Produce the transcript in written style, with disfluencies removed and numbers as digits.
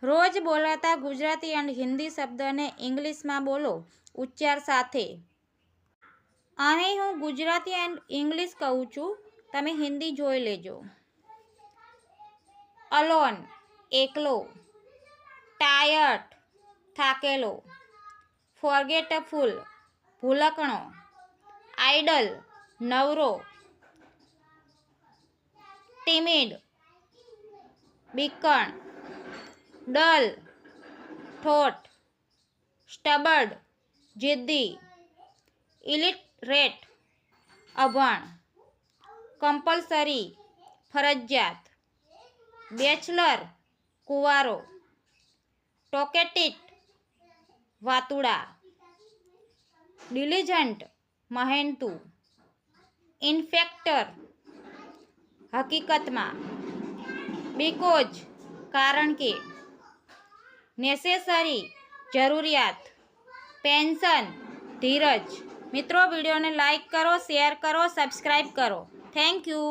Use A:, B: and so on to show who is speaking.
A: રોજ બોલાતા ગુજરાતી અને હિન્દી શબ્દને ઇંગ્લિશમાં બોલો ઉચ્ચાર સાથે. અહીં હું ગુજરાતી એન્ડ ઇંગ્લિશ કહું છું, તમે હિન્દી જોઈ લેજો. અલોન એકલો, ટાયર્ડ થાકેલો, ફોરગેટફુલ ભૂલકણો, આઇડલ નવરો, ટિમિડ બીકણ, ડલ ઠોઠ, સ્ટબર્ડ જિદ્દી, ઇલિટરેટ અભણ, કમ્પલસરી ફરજિયાત, બેચલર કુંવારો, ટોકેટિટ વાતુડા, ડિલિજન્ટ મહેનતુ, ઇન્ફેક્ટર હકીકતમાં, બીકોઝ કારણ કે, નેસેસરી જરૂરિયાત, પેન્શન ધીરજ. મિત્રો, વિડીયોને લાઈક કરો, શેર કરો, સબસ્ક્રાઈબ કરો. Thank you.